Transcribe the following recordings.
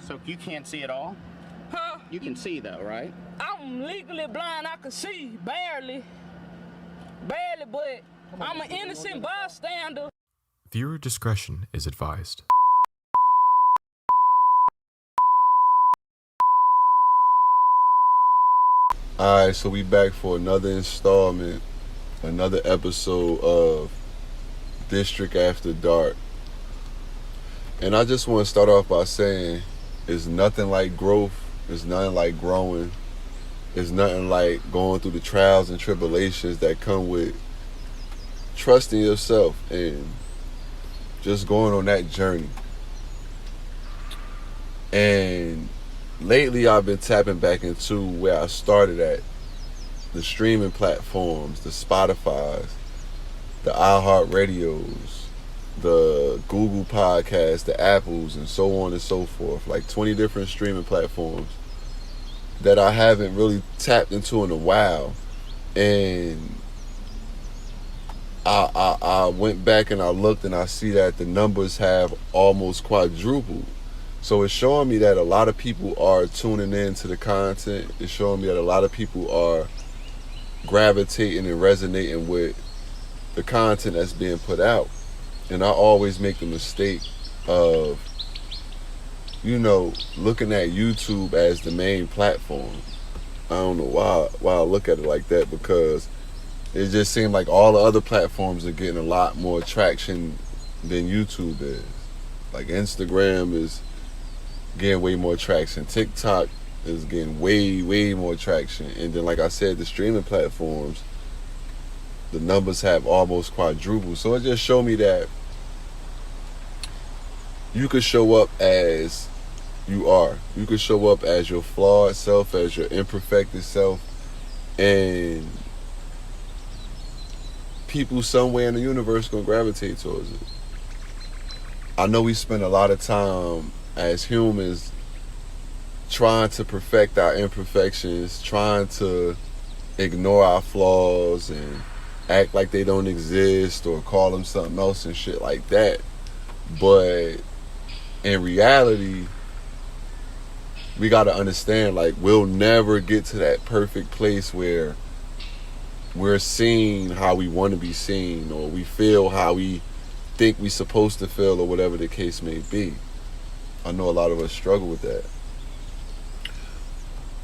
So you can't see at all? Huh? You can see though, right? I'm legally blind. I can see barely, but I'm an innocent bystander. Viewer discretion is advised. Alright, so we back for another installment, another episode of District After Dark. And I just want to start off by saying it's nothing like growth, it's nothing like growing, it's nothing like going through the trials and tribulations that come with trusting yourself and just going on that journey. And lately I've been tapping back into where I started at, the streaming platforms, the Spotifys, the iHeartRadios, the Google Podcasts, the Apples, and so on and so forth, like 20 different streaming platforms that I haven't really tapped into in a while. And I went back and I looked and I see that the numbers have almost quadrupled. So it's showing me that a lot of people are tuning in to the content. It's showing me that a lot of people are gravitating and resonating with the content that's being put out. And I always make the mistake of, looking at YouTube as the main platform. I don't know why I look at it like that, because it just seems like all the other platforms are getting a lot more traction than YouTube is. Like Instagram is getting way more traction. TikTok is getting way more traction. And then, like I said, the streaming platforms, the numbers have almost quadrupled. So it just showed me that you could show up as you are. You could show up as your flawed self, as your imperfected self, and people somewhere in the universe gonna gravitate towards it. I know we spend a lot of time as humans trying to perfect our imperfections, trying to ignore our flaws and act like they don't exist or call them something else and shit like that. But in reality, we gotta understand, like, we'll never get to that perfect place where we're seen how we want to be seen, or we feel how we think we're supposed to feel, or whatever the case may be. I know a lot of us struggle with that.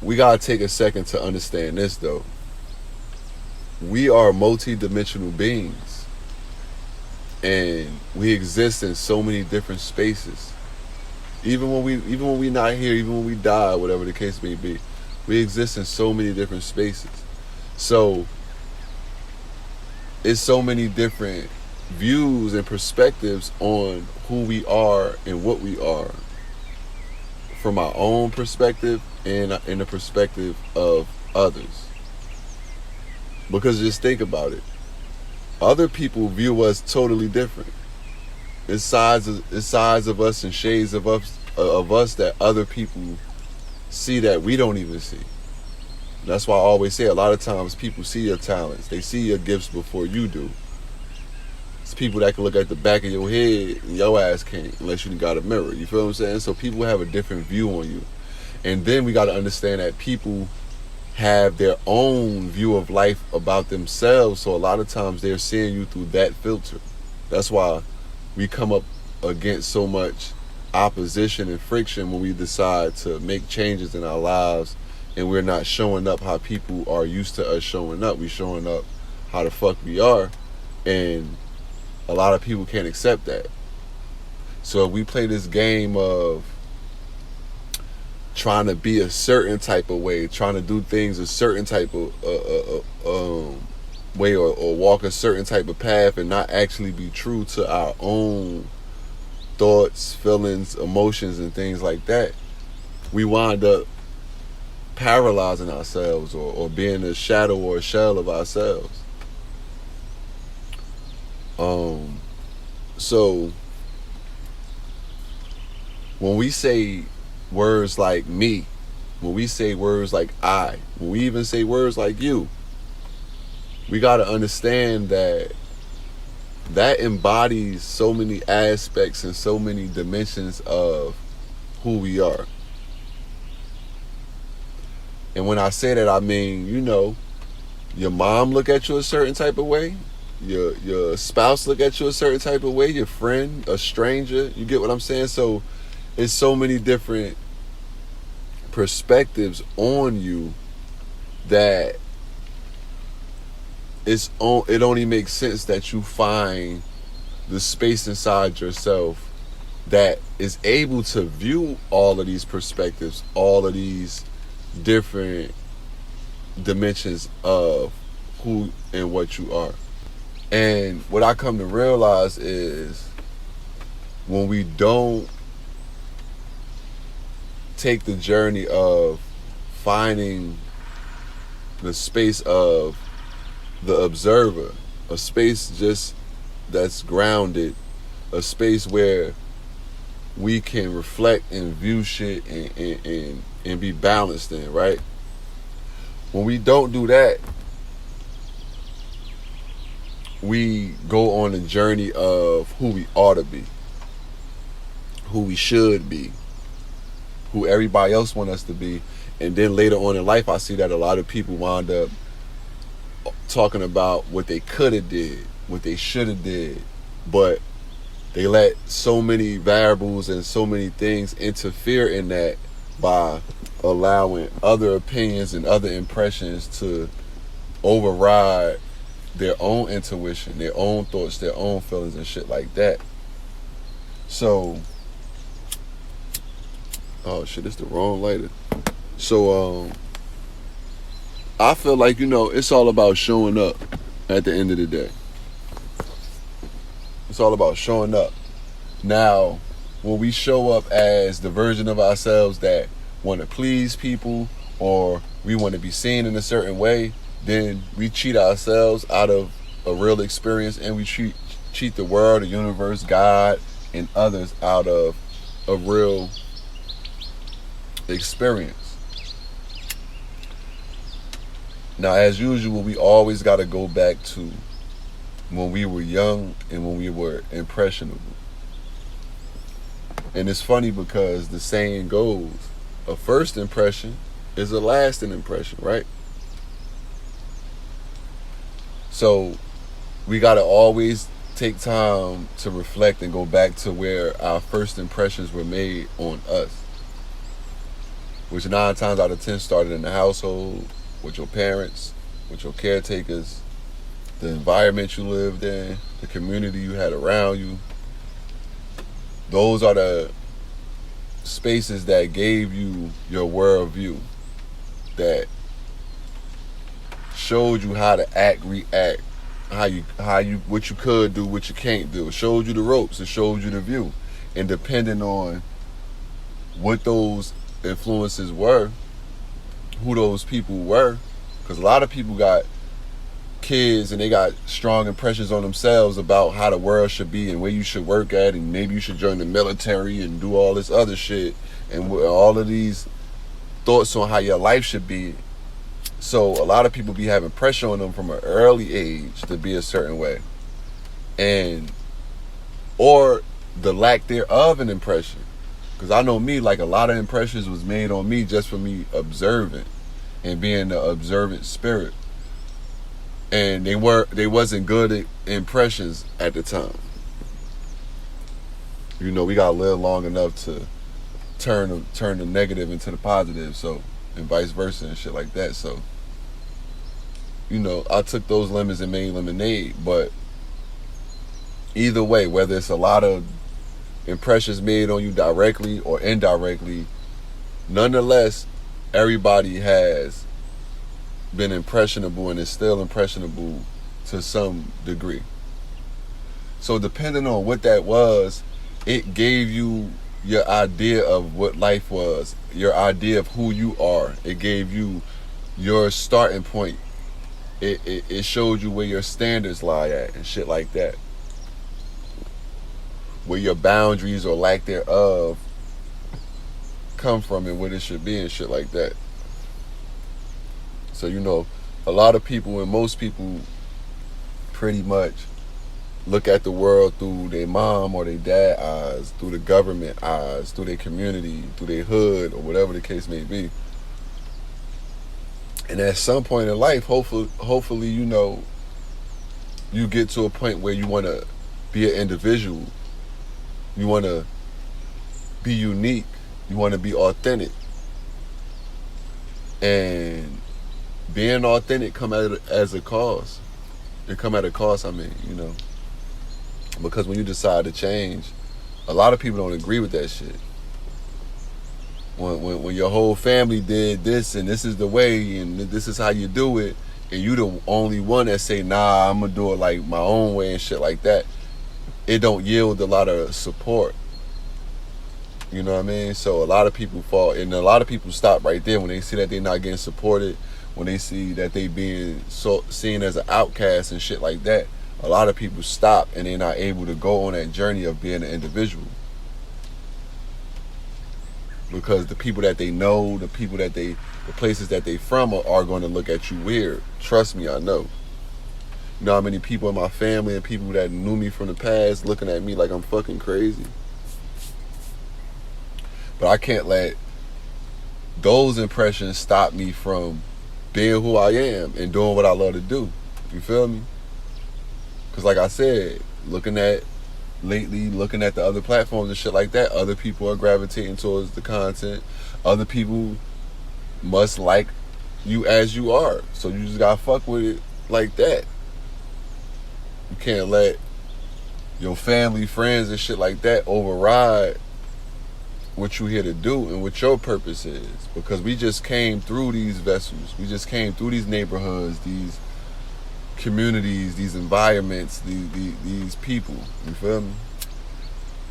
We gotta take a second to understand this, though. We are multidimensional beings, and we exist in so many different spaces. Even when we not here, even when we die, whatever the case may be, we exist in so many different spaces. So it's so many different views and perspectives on who we are and what we are, from our own perspective and in the perspective of others. Because just think about it. Other people view us totally different. It's sides of us and shades of us that other people see that we don't even see. That's why I always say, a lot of times people see your talents. They see your gifts before you do. It's people that can look at the back of your head and your ass can't, unless you got a mirror. You feel what I'm saying? So people have a different view on you. And then we got to understand that people have their own view of life about themselves. So a lot of times they're seeing you through that filter. That's why we come up against so much opposition and friction when we decide to make changes in our lives, and we're not showing up how people are used to us showing up. We showing up how the fuck we are, and a lot of people can't accept that. So if we play this game of trying to be a certain type of way, trying to do things a certain type of way, or walk a certain type of path, and not actually be true to our own thoughts, feelings, emotions, and things like that, we wind up paralyzing ourselves, or being a shadow or a shell of ourselves. So when we say words like me, when we say words like I, when we even say words like you, we got to understand that that embodies so many aspects and so many dimensions of who we are. And when I say that, I mean, you know, your mom look at you a certain type of way, your spouse look at you a certain type of way, your friend, a stranger, you get what I'm saying? So it's so many different perspectives on you that it only makes sense that you find the space inside yourself that is able to view all of these perspectives, all of these different dimensions of who and what you are. And what I come to realize is when we don't take the journey of finding the space of the observer, a space just that's grounded, a space where we can reflect and view shit and be balanced in, right? When we don't do that, we go on a journey of who we ought to be, who we should be, who everybody else want us to be. And then later on in life, I see that a lot of people wind up talking about what they could have did, what they should have did, but they let so many variables and so many things interfere in that by allowing other opinions and other impressions to override their own intuition, their own thoughts, their own feelings and shit like that. So, oh shit, it's the wrong lighter. So, I feel like, you know, it's all about showing up at the end of the day. It's all about showing up. Now, when we show up as the version of ourselves that want to please people or we want to be seen in a certain way, then we cheat ourselves out of a real experience, and we cheat the world, the universe, God, and others out of a real experience. Now, as usual, we always got to go back to when we were young and when we were impressionable. And it's funny because the saying goes, a first impression is a lasting impression, right? So we got to always take time to reflect and go back to where our first impressions were made on us, which 9 times out of 10 started in the household, with your parents, with your caretakers, the environment you lived in, the community you had around you. Those are the spaces that gave you your worldview, that showed you how to act, react, how you what you could do, what you can't do. It showed you the ropes, it showed you the view. And depending on what those influences were, who those people were, because a lot of people got kids and they got strong impressions on themselves about how the world should be and where you should work at, and maybe you should join the military and do all this other shit, and all of these thoughts on how your life should be. So a lot of people be having pressure on them from an early age to be a certain way, and or the lack thereof an impression. Because I know me, like a lot of impressions was made on me just for me observing and being the observant spirit. And they wasn't good impressions at the time. You know, we gotta live long enough to turn the negative into the positive, so, and vice versa and shit like that. So, you know, I took those lemons and made lemonade. But either way, whether it's a lot of impressions made on you directly or indirectly, nonetheless, everybody has been impressionable and is still impressionable to some degree. So depending on what that was, it gave you your idea of what life was, your idea of who you are. It gave you your starting point. It showed you where your standards lie at and shit like that, where your boundaries or lack thereof come from and what it should be and shit like that. So, you know, a lot of people and most people pretty much look at the world through their mom or their dad eyes, through the government eyes, through their community, through their hood, or whatever the case may be. And at some point in life, hopefully, you know, you get to a point where you want to be an individual. You want to be unique. You want to be authentic. And being authentic come as a cost. It come at a cost, I mean, you know. Because when you decide to change, a lot of people don't agree with that shit. When your whole family did this and this is the way and this is how you do it, and you the only one that say, nah, I'm gonna do it like my own way and shit like that, it don't yield a lot of support. You know what I mean? So a lot of people fall, and a lot of people stop right there when they see that they're not getting supported, when they see that they being seen as an outcast and shit like that. A lot of people stop and they're not able to go on that journey of being an individual. Because the people that they know, the places that they from are going to look at you weird. Trust me, I know. You know how many people in my family and people that knew me from the past looking at me like I'm fucking crazy? But I can't let those impressions stop me from being who I am and doing what I love to do. You feel me? Because like I said, looking at the other platforms and shit like that, other people are gravitating towards the content. Other people must like you as you are. So you just gotta fuck with it like that. You can't let your family, friends, and shit like that override what you here to do and what your purpose is. Because we just came through these vessels. We just came through these neighborhoods, these communities, these environments, these people. You feel me?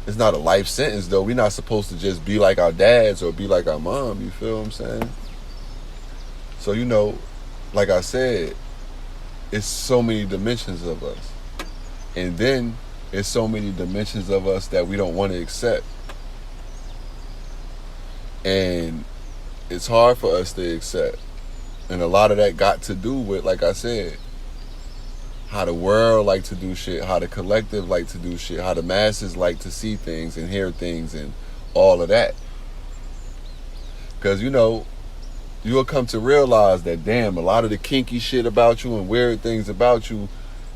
It's not a life sentence though. We're not supposed to just be like our dads or be like our mom. You feel what I'm saying? So, you know, like I said, it's so many dimensions of us. And then it's so many dimensions of us that we don't want to accept. And it's hard for us to accept. And a lot of that got to do with, like I said, how the world like to do shit, how the collective like to do shit, how the masses like to see things and hear things and all of that. Because, you know, you'll come to realize that, damn, a lot of the kinky shit about you and weird things about you,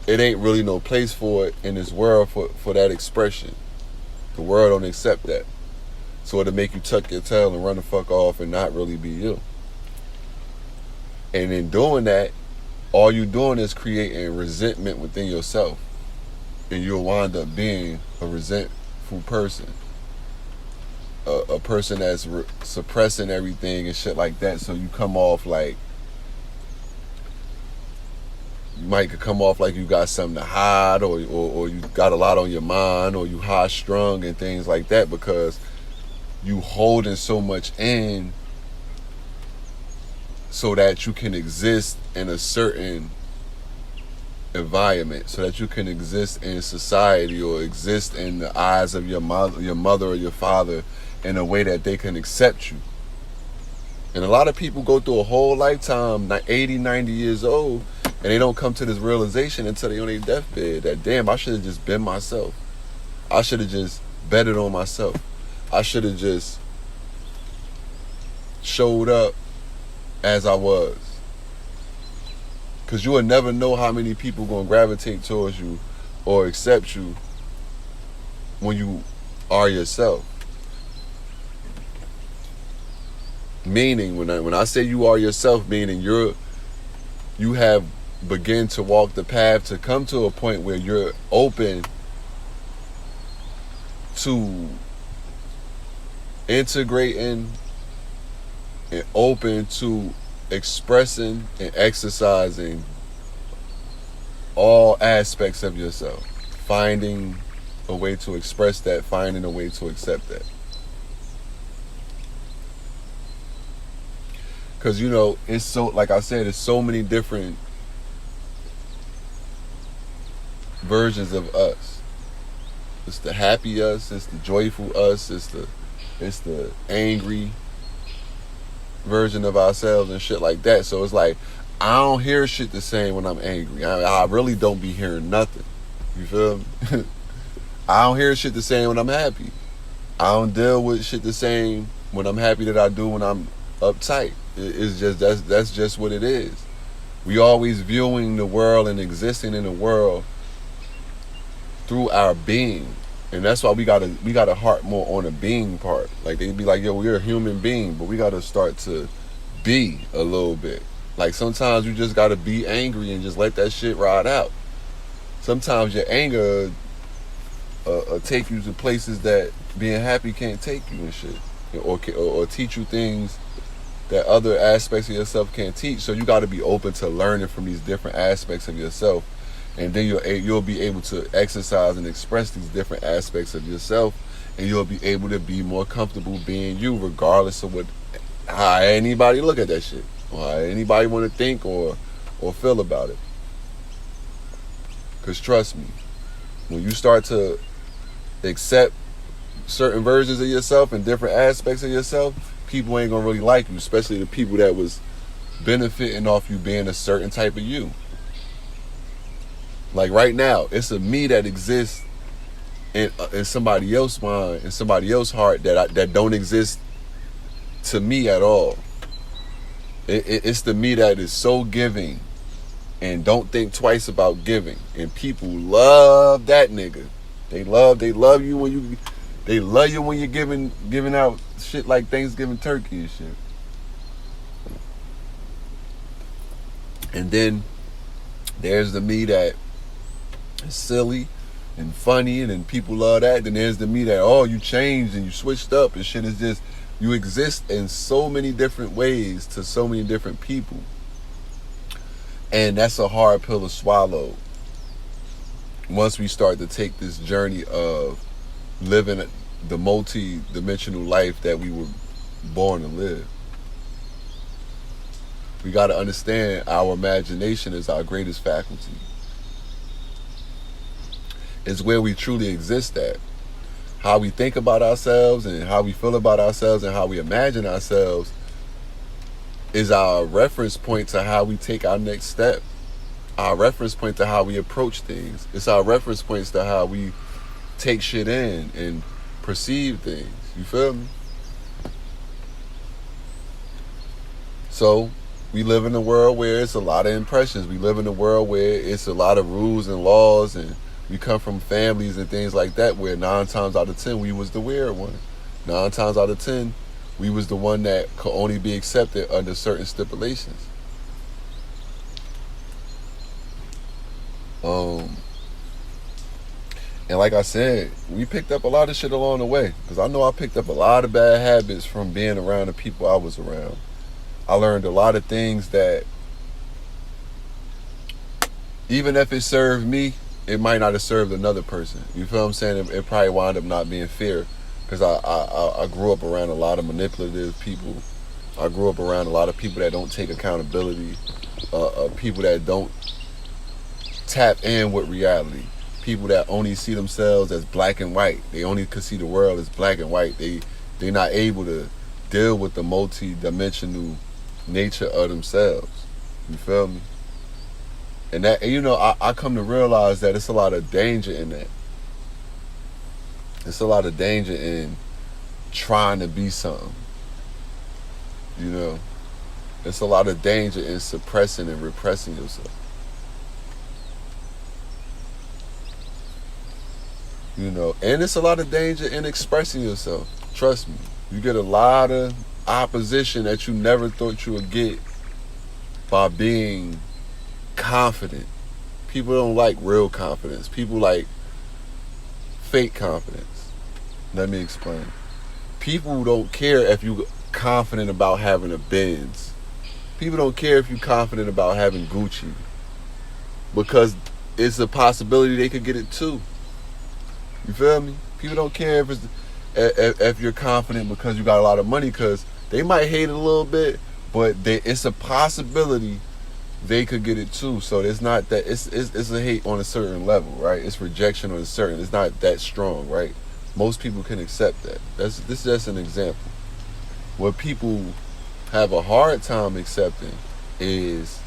it ain't really no place for it in this world for that expression. The world don't accept that. So it'll make you tuck your tail and run the fuck off and not really be you. And in doing that, all you doing is creating resentment within yourself. And you'll wind up being a resentful person. A person that's suppressing everything and shit like that. So you come off like, you might come off like you got something to hide, or you got a lot on your mind, or you high strung and things like that, because you holding so much in so that you can exist in a certain environment, so that you can exist in society or exist in the eyes of your mother or your father in a way that they can accept you. And a lot of people go through a whole lifetime, 80, 90 years old, and they don't come to this realization until they're on their deathbed that, damn, I should have just been myself. I should have just betted on myself. I should have just showed up as I was. Because you will never know how many people going to gravitate towards you or accept you when you are yourself. Meaning, when I say you are yourself, meaning you have begun to walk the path to come to a point where you're open to integrating and open to expressing and exercising all aspects of yourself. Finding a way to express that, finding a way to accept that. Because, you know, it's so, like I said, it's so many different versions of us. It's the happy us, it's the joyful us, it's the angry version of ourselves and shit like that. So it's like, I don't hear shit the same when I'm angry. I really don't be hearing nothing. You feel me? I don't hear shit the same when I'm happy. I don't deal with shit the same when I'm happy that I do when I'm uptight. It's just that's just what it is. We always viewing the world and existing in the world through our being. And that's why we gotta heart more on the being part. Like they'd be like, yo, we're a human being, but we gotta start to be a little bit. Like sometimes you just gotta be angry and just let that shit ride out. Sometimes your anger take you to places that being happy can't take you and shit, or teach you things that other aspects of yourself can't teach. So you got to be open to learning from these different aspects of yourself, and then you'll be able to exercise and express these different aspects of yourself, and you'll be able to be more comfortable being you, regardless of how anybody look at that shit, or how anybody want to think or feel about it. Because trust me, when you start to accept certain versions of yourself and different aspects of yourself, people ain't gonna really like you, especially the people that was benefiting off you being a certain type of you. Like right now, it's a me that exists in somebody else's mind, in somebody else's heart that don't exist to me at all. It's the me that is so giving and don't think twice about giving, and people love that nigga. They love you when you're giving out shit like Thanksgiving turkey and shit. And then there's the me that is silly and funny, and then people love that. Then there's the me that, oh, you changed and you switched up and shit. Is just, you exist in so many different ways to so many different people. And that's a hard pill to swallow once we start to take this journey of living the multi-dimensional life that we were born to live. We got to understand our imagination is our greatest faculty. It's where we truly exist at. How we think about ourselves and how we feel about ourselves and how we imagine ourselves is our reference point to how we take our next step. Our reference point to how we approach things. It's our reference points to how we take shit in and perceive things. You feel me? So we live in a world where it's a lot of impressions. We live in a world where it's a lot of rules and laws, and we come from families and things like that where 9 times out of 10 we was the weird one. 9 times out of 10 we was the one that could only be accepted under certain stipulations. And like I said, we picked up a lot of shit along the way. Because I know I picked up a lot of bad habits from being around the people I was around. I learned a lot of things that, even if it served me, it might not have served another person. You feel what I'm saying? It probably wound up not being fair. Because I grew up around a lot of manipulative people. I grew up around a lot of people that don't take accountability. People that don't tap in with reality. People that only see themselves as black and white. They only could see the world as black and white. They're not able to deal with the multi-dimensional nature of themselves. You feel me? And that, you know, I come to realize that it's a lot of danger in that. It's a lot of danger in trying to be something. You know? It's a lot of danger in suppressing and repressing yourself. You know, and it's a lot of danger in expressing yourself. Trust me. You get a lot of opposition that you never thought you would get by being confident. People don't like real confidence. People like fake confidence. Let me explain. People don't care if you're confident about having a Benz. People don't care if you're confident about having Gucci. Because it's a possibility they could get it too. You feel me? People don't care if you're confident because you got a lot of money, because they might hate it a little bit, but it's a possibility they could get it too. So it's not that it's a hate on a certain level, right? It's rejection on a certain. It's not that strong, right? Most people can accept that. This is just an example. What people have a hard time accepting is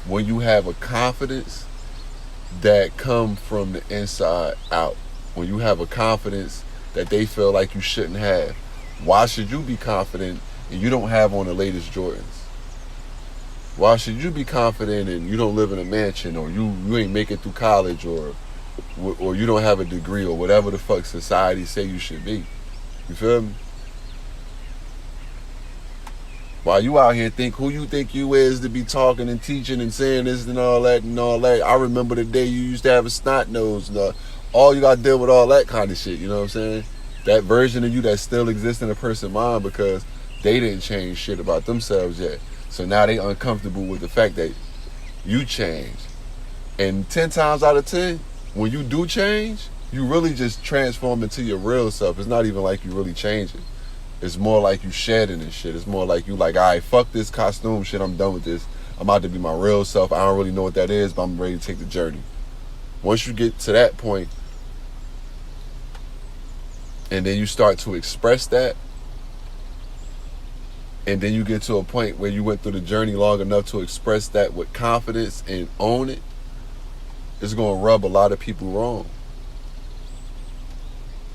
when you have a confidence that come from the inside out. When you have a confidence that they feel like you shouldn't have. Why should you be confident and you don't have on the latest Jordans? Why should you be confident and you don't live in a mansion, or you ain't make it through college, or you don't have a degree, or whatever the fuck society say you should be? You feel me? While you out here think who you think you is to be talking and teaching and saying this and all that and all that. I remember the day you used to have a snot nose. And all you got to deal with all that kind of shit. You know what I'm saying? That version of you that still exists in a person's mind because they didn't change shit about themselves yet. So now they uncomfortable with the fact that you changed. And 10 times out of 10, when you do change, you really just transform into your real self. It's not even like you really changing. It's more like you shedding and shit. It's more like you like, all right, fuck this costume shit. I'm done with this. I'm about to be my real self. I don't really know what that is, but I'm ready to take the journey. Once you get to that point, and then you start to express that, and then you get to a point where you went through the journey long enough to express that with confidence and own it, it's going to rub a lot of people wrong.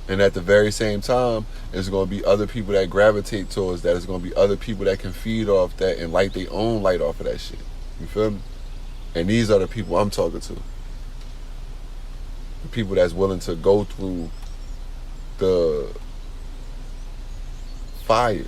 And at the very same time, there's going to be other people that gravitate towards that. There's going to be other people that can feed off that and light their own light off of that shit. You feel me? And these are the people I'm talking to. The people that's willing to go through the fire.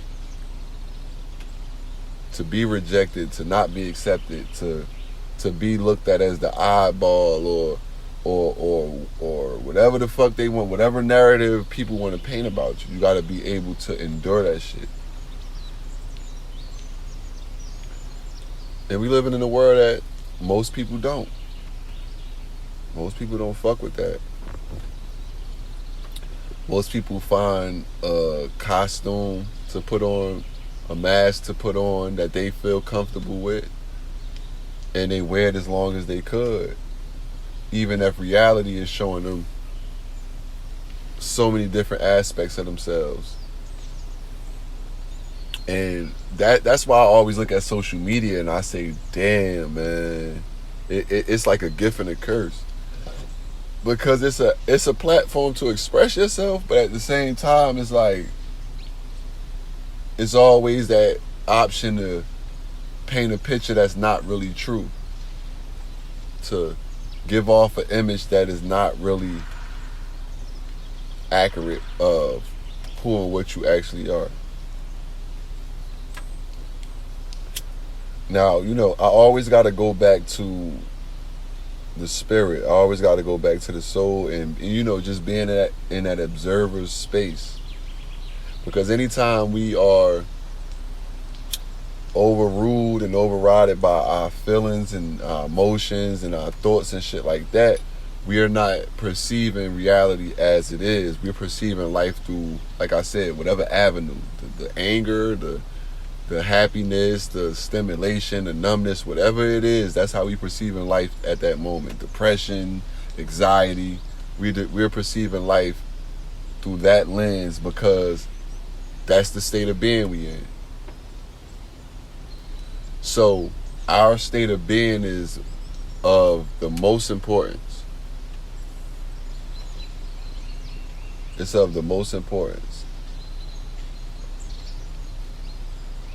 To be rejected, to not be accepted, to be looked at as the oddball or whatever the fuck they want, whatever narrative people want to paint about you. You got to be able to endure that shit. And we living in a world that most people don't. Most people don't fuck with that. Most people find a costume to put on, a mask to put on that they feel comfortable with, and they wear it as long as they could, even if reality is showing them so many different aspects of themselves. And that's why I always look at social media and I say, damn, man, it's like a gift and a curse, because it's a platform to express yourself, but at the same time, it's like it's always that option to paint a picture that's not really true, to give off an image that is not really accurate of who and what you actually are. Now, you know, I always got to go back to the spirit. I always got to go back to the soul, and you know, just being in that observer's space. Because anytime we are overruled and overridden by our feelings and our emotions and our thoughts and shit like that, we are not perceiving reality as it is. We're perceiving life through, like I said, whatever avenue, the anger, the happiness, the stimulation, the numbness, whatever it is, that's how we perceiving life at that moment. Depression, anxiety, we're perceiving life through that lens, because that's the state of being we in. So our state of being is of the most importance. It's of the most importance.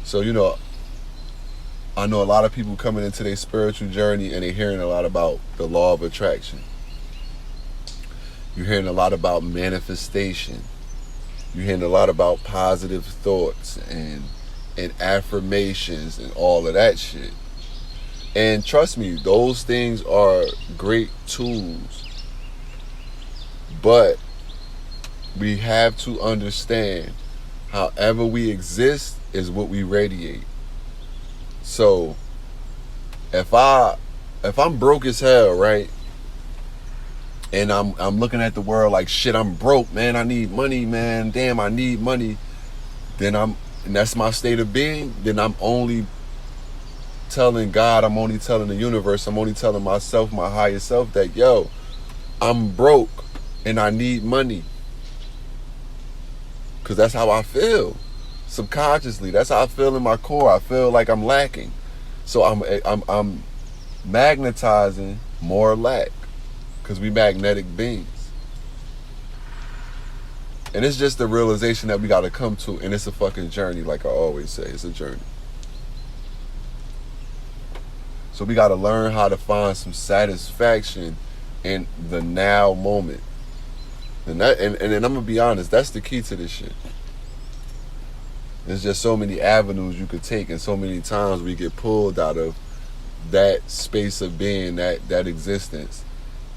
So, you know, I know a lot of people coming into their spiritual journey and they're hearing a lot about the law of attraction. You're hearing a lot about manifestation. You're hearing a lot about positive thoughts and affirmations and all of that shit. And trust me, those things are great tools. But we have to understand, however we exist is what we radiate. So if I'm broke as hell, right? And I'm looking at the world like, shit, I'm broke, man. I need money, man. Damn, I need money. And that's my state of being. Then I'm only telling God, I'm only telling the universe, I'm only telling myself, my higher self, that, yo, I'm broke and I need money. Because that's how I feel. Subconsciously, that's how I feel in my core. I feel like I'm lacking. So I'm magnetizing more lack. Because we magnetic beings. And it's just the realization that we got to come to, and it's a fucking journey, like I always say. It's a journey. So we got to learn how to find some satisfaction in the now moment. And then I'm going to be honest, that's the key to this shit. There's just so many avenues you could take, and so many times we get pulled out of that space of being, that existence.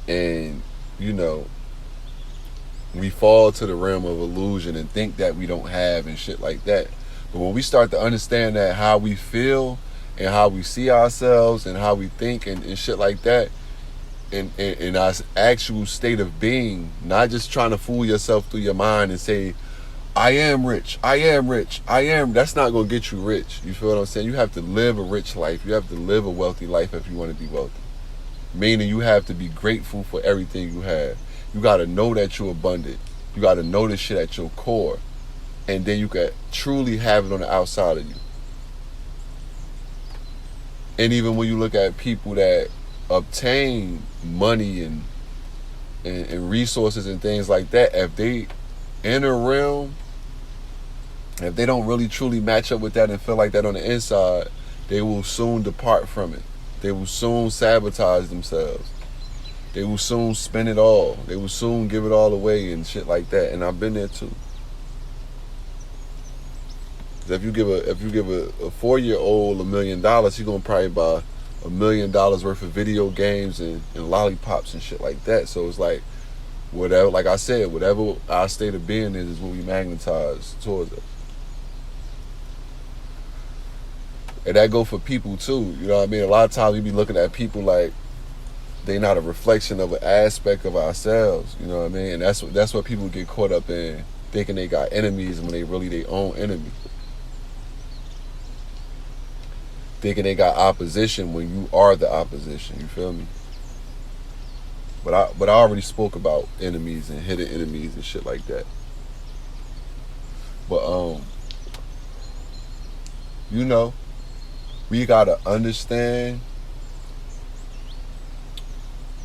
And, you know, we fall to the realm of illusion and think that we don't have and shit like that. But when we start to understand that how we feel and how we see ourselves and how we think and shit like that, in our actual state of being, not just trying to fool yourself through your mind and say, I am rich, I am rich, I am. That's not going to get you rich. You feel what I'm saying? You have to live a rich life. You have to live a wealthy life if you want to be wealthy. Meaning you have to be grateful for everything you have. You got to know that you're abundant. You got to know this shit at your core. And then you can truly have it on the outside of you. And even when you look at people that obtain money and resources and things like that, if they in a realm, if they don't really truly match up with that and feel like that on the inside, they will soon depart from it. They will soon sabotage themselves. They will soon spend it all. They will soon give it all away and shit like that. And I've been there too. If you give a 4-year-old $1 million, he's gonna probably buy $1 million worth of video games and lollipops and shit like that. So it's like, whatever, like I said, whatever our state of being is what we magnetize towards us. And that go for people too. You know what I mean? A lot of times we be looking at people like they not a reflection of an aspect of ourselves. You know what I mean? And that's what people get caught up in, thinking they got enemies when they really their own enemy. Thinking they got opposition when you are the opposition. You feel me? But I already spoke about enemies and hidden enemies and shit like that. But you know, we gotta understand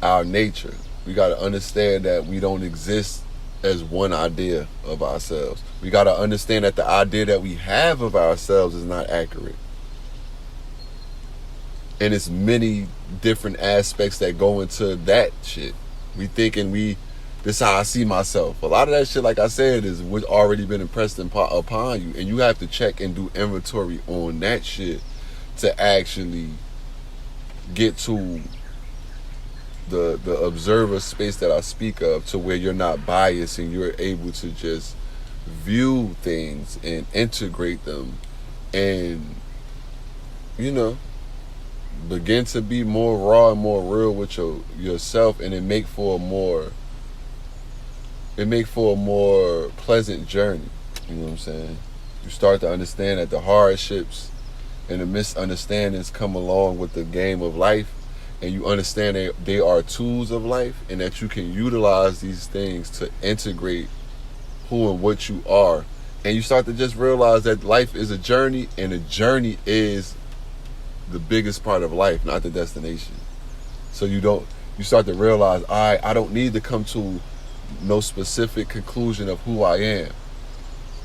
our nature. We gotta understand that we don't exist as one idea of ourselves. We gotta understand that the idea that we have of ourselves is not accurate. And it's many different aspects that go into that shit. We thinking this is how I see myself. A lot of that shit, like I said, is what's already been impressed upon you. And you have to check and do inventory on that shit to actually get to the observer space that I speak of, to where you're not biased and you're able to just view things and integrate them and, you know, begin to be more raw and more real with yourself, and it make for a more pleasant journey. You know what I'm saying? You start to understand that the hardships and the misunderstandings come along with the game of life, and you understand that they are tools of life, and that you can utilize these things to integrate who and what you are. And you start to just realize that life is a journey, and a journey is the biggest part of life, not the destination. So you start to realize, I don't need to come to no specific conclusion of who I am.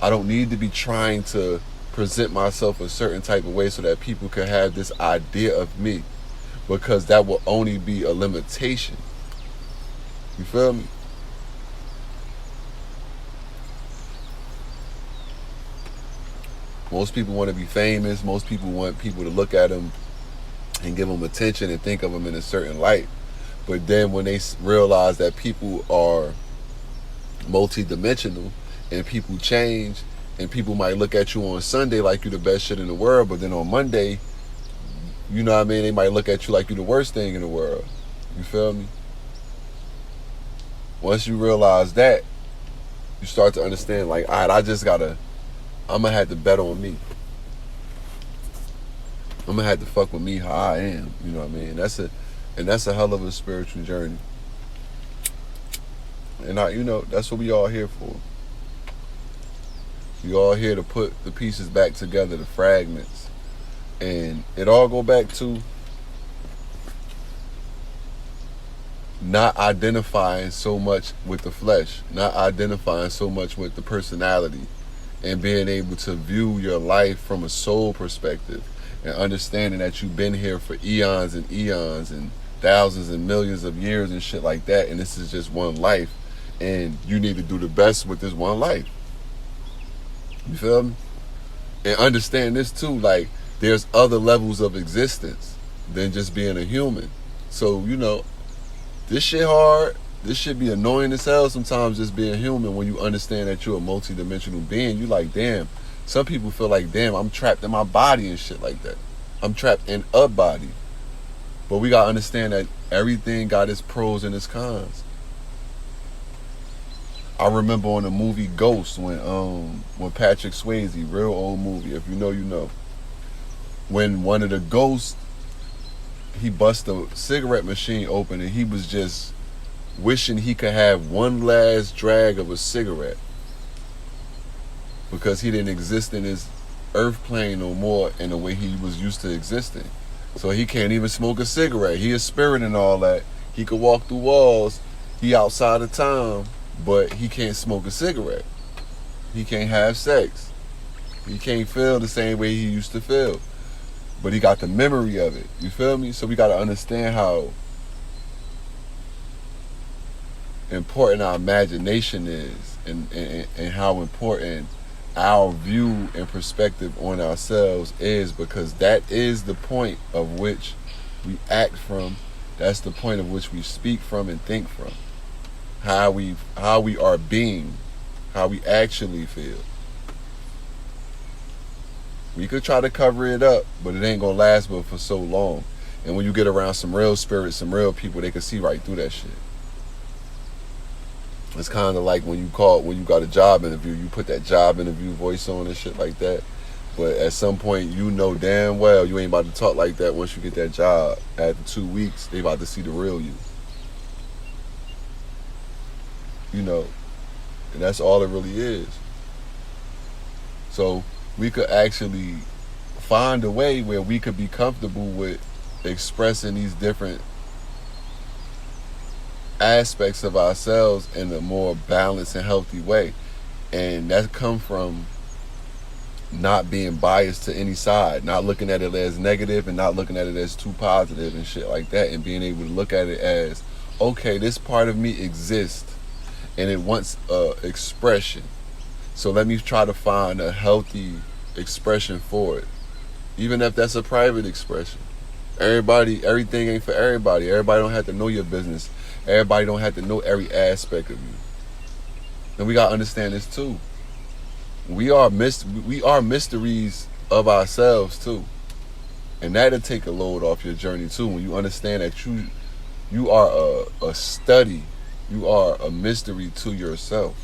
I don't need to be trying to present myself a certain type of way so that people can have this idea of me, because that will only be a limitation. You feel me? Most people want to be famous. Most people want people to look at them and give them attention and think of them in a certain light. But then when they realize that people are multidimensional and people change, and people might look at you on Sunday like you're the best shit in the world, but then on Monday, you know what I mean, they might look at you like you're the worst thing in the world. You feel me? Once you realize that, you start to understand, like, all right, I'm gonna have to bet on me. I'm gonna have to fuck with me how I am. You know what I mean? That's a hell of a spiritual journey. And that's what we all here for. We all here to put the pieces back together, the fragments. And it all go back to not identifying so much with the flesh, not identifying so much with the personality, and being able to view your life from a soul perspective, and understanding that you've been here for eons and thousands and millions of years and shit like that, and this is just one life, and you need to do the best with this one life. You feel me? And understand this too, like, there's other levels of existence than just being a human. So, you know, this shit hard. This shit be annoying as hell sometimes, just being human. When you understand that you're a multidimensional being, you like, damn. Some people feel like, damn, I'm trapped in my body and shit like that. I'm trapped in a body. But we gotta understand that everything got its pros and its cons. I remember on the movie Ghost when Patrick Swayze, real old movie, if you know, you know. When one of the ghosts, he bust a cigarette machine open and he was just wishing he could have one last drag of a cigarette because he didn't exist in his earth plane no more in the way he was used to existing. So he can't even smoke a cigarette. He is spirit and all that. He could walk through walls. He outside of time, but he can't smoke a cigarette. He can't have sex. He can't feel the same way he used to feel. But he got the memory of it. You feel me? So we got to understand how important our imagination is, and how important our view and perspective on ourselves is, because that is the point of which we act from. That's the point of which we speak from and think from. How we are being, how we actually feel. We could try to cover it up, but it ain't gonna last but for so long. And when you get around some real spirits, some real people, they can see right through that shit. It's kind of like when you got a job interview, you put that job interview voice on and shit like that. But at some point, you know damn well you ain't about to talk like that once you get that job. After 2 weeks, they about to see the real you. You know, and that's all it really is. So we could actually find a way where we could be comfortable with expressing these different aspects of ourselves in a more balanced and healthy way. And that come from not being biased to any side, not looking at it as negative and not looking at it as too positive and shit like that, and being able to look at it as, okay, this part of me exists and it wants expression. So let me try to find a healthy expression for it. Even if that's a private expression. Everything ain't for everybody. Everybody don't have to know your business. Everybody don't have to know every aspect of you. And we gotta understand this too. We are mysteries of ourselves too. And that'll take a load off your journey too, when you understand that you are a study. You are a mystery to yourself.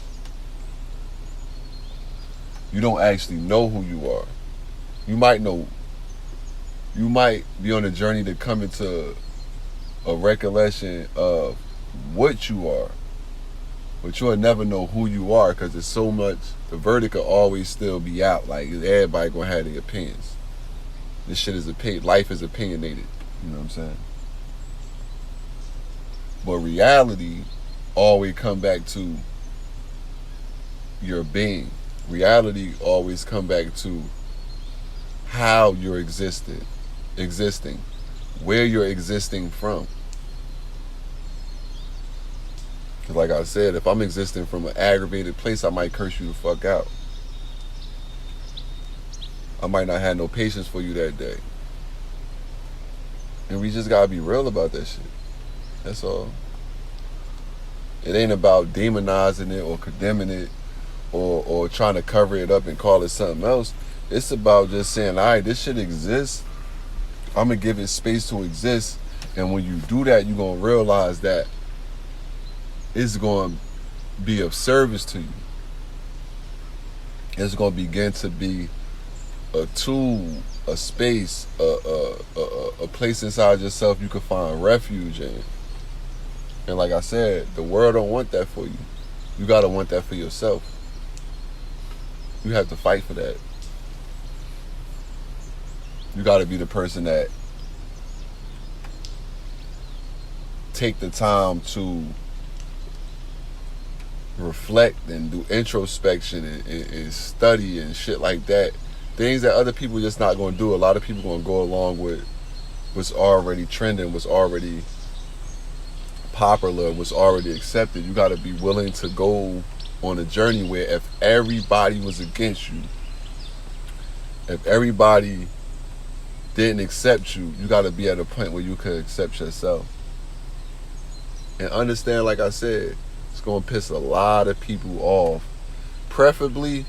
You don't actually know who you are. You might be on a journey to come into a recollection of what you are, but you'll never know who you are, because there's so much. The verdict will always still be out. Like, everybody gonna have their opinions. This shit is life is opinionated. You know what I'm saying? But reality always come back to your being. Reality always come back to how you're existing, where you're existing from. Because like I said, if I'm existing from an aggravated place, I might curse you the fuck out. I might not have no patience for you that day. And we just gotta be real about that shit. That's all. It ain't about demonizing it or condemning it or trying to cover it up and call it something else. It's about just saying, all right, this shit exists. I'm going to give it space to exist. And when you do that, you're going to realize that it's going to be of service to you. It's going to begin to be a tool, a space, a place inside yourself you can find refuge in. And like I said, the world don't want that for you. You got to want that for yourself. You have to fight for that. You got to be the person that take the time to reflect and do introspection and study and shit like that, things that other people just not going to do. A lot of people going to go along with what's already trending, what's already popular, what's already accepted. You got to be willing to go on a journey where if everybody was against you, if everybody didn't accept you, you got to be at a point where you could accept yourself. And understand, like I said, it's going to piss a lot of people off. Preferably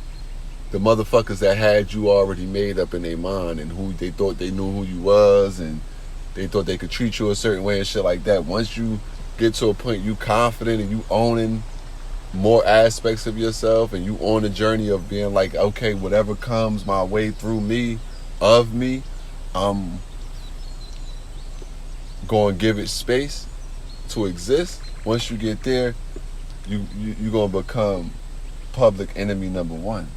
the motherfuckers that had you already made up in their mind and who they thought they knew who you was and they thought they could treat you a certain way and shit like that. Once you get to a point you confident and you owning more aspects of yourself and you on the journey of being like, okay, whatever comes my way through me, of me, I'm going to give it space to exist. Once you get there, you're going to become public enemy number one.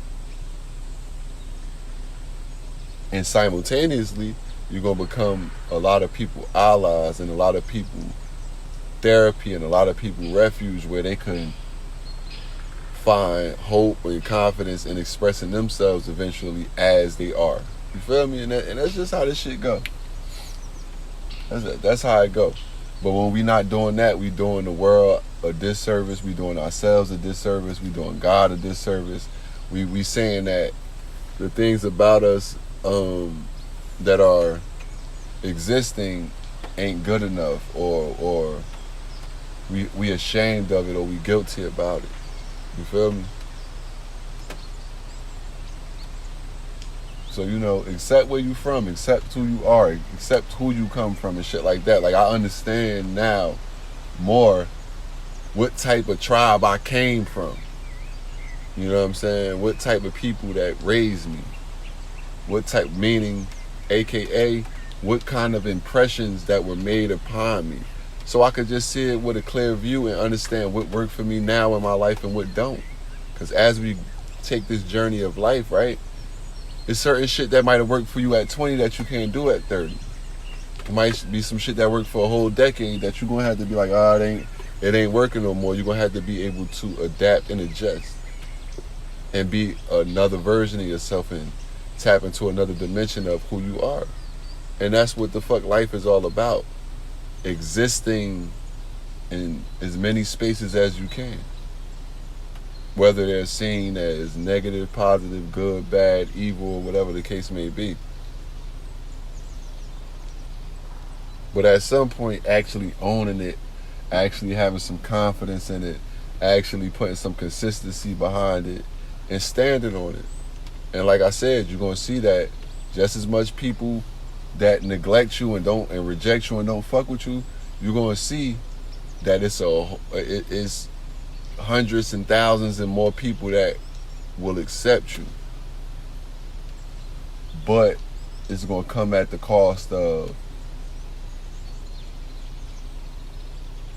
And simultaneously, you're going to become a lot of people allies and a lot of people therapy and a lot of people refuge where they can find hope and confidence in expressing themselves eventually as they are. You feel me? And that's just how this shit go. That's how it go. But when we not doing that, we doing the world a disservice. We doing ourselves a disservice. We doing God a disservice. We saying that the things about us that are existing ain't good enough, or we ashamed of it, or we guilty about it. You feel me? So, you know, accept where you from, accept who you are, accept who you come from and shit like that. Like, I understand now more what type of tribe I came from. You know what I'm saying? What type of people that raised me. What type, meaning, AKA, what kind of impressions that were made upon me. So I could just see it with a clear view and understand what worked for me now in my life and what don't. Because as we take this journey of life, right, there's certain shit that might have worked for you at 20 that you can't do at 30. It might be some shit that worked for a whole decade that you're going to have to be like, it ain't working no more. You're going to have to be able to adapt and adjust and be another version of yourself and tap into another dimension of who you are. And that's what the fuck life is all about. Existing in as many spaces as you can. Whether they're seen as negative, positive, good, bad, evil, whatever the case may be. But at some point, actually owning it, actually having some confidence in it, actually putting some consistency behind it, and standing on it. And like I said, you're going to see that just as much people that neglect you and reject you and don't fuck with you, you're going to see that it's hundreds and thousands and more people that will accept you. But it's going to come at the cost of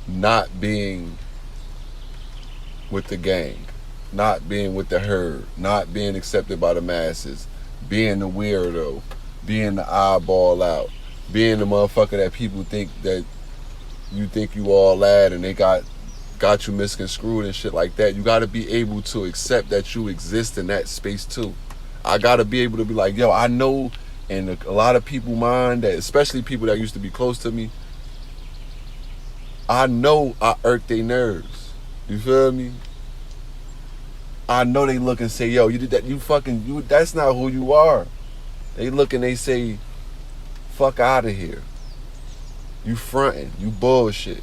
not being with the gang, not being with the herd, not being accepted by the masses, being the weirdo, being the eyeball out, being the motherfucker that people think that you think you all that and they got you misconstrued and shit like that. You got to be able to accept that you exist in that space too. I got to be able to be like, yo, I know, and a lot of people mind that, especially people that used to be close to me, I know I irk their nerves. You feel me? I know they look and say, yo, you did that, that's not who you are. They look and they say, fuck out of here. You fronting, you bullshit.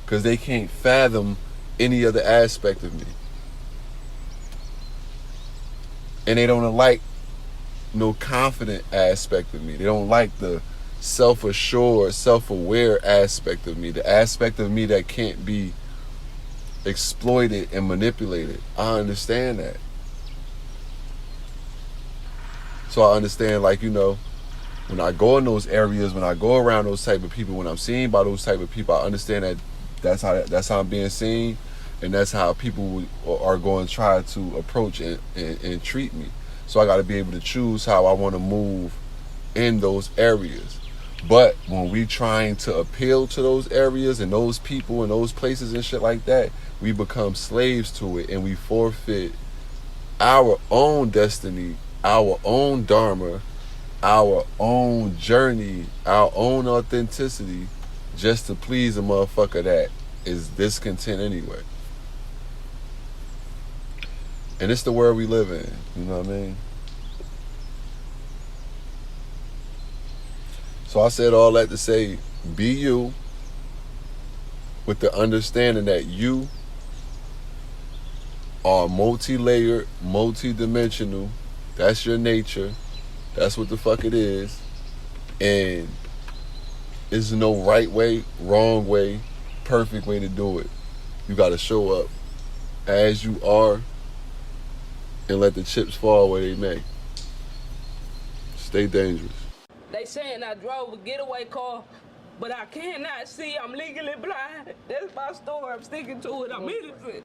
Because they can't fathom any other aspect of me. And they don't like no confident aspect of me. They don't like the self-assured, self-aware aspect of me. The aspect of me that can't be exploited and manipulated. I understand that. So I understand, like, you know, when I go in those areas, when I go around those type of people, when I'm seen by those type of people, I understand that that's how I'm being seen, and that's how people are going to try to approach and treat me. So I got to be able to choose how I want to move in those areas. But when we trying to appeal to those areas and those people and those places and shit like that, we become slaves to it, and we forfeit our own destiny, our own dharma, our own journey, our own authenticity, just to please a motherfucker that is discontent anyway. And it's the world we live in, you know what I mean? So I said all that to say, be you, with the understanding that you are multi-layered, multi-dimensional. That's your nature. That's what the fuck it is. And there's no right way, wrong way, perfect way to do it. You gotta show up as you are and let the chips fall where they may. Stay dangerous. They saying I drove a getaway car, but I cannot see. I'm legally blind. That's my story. I'm sticking to it. I'm innocent.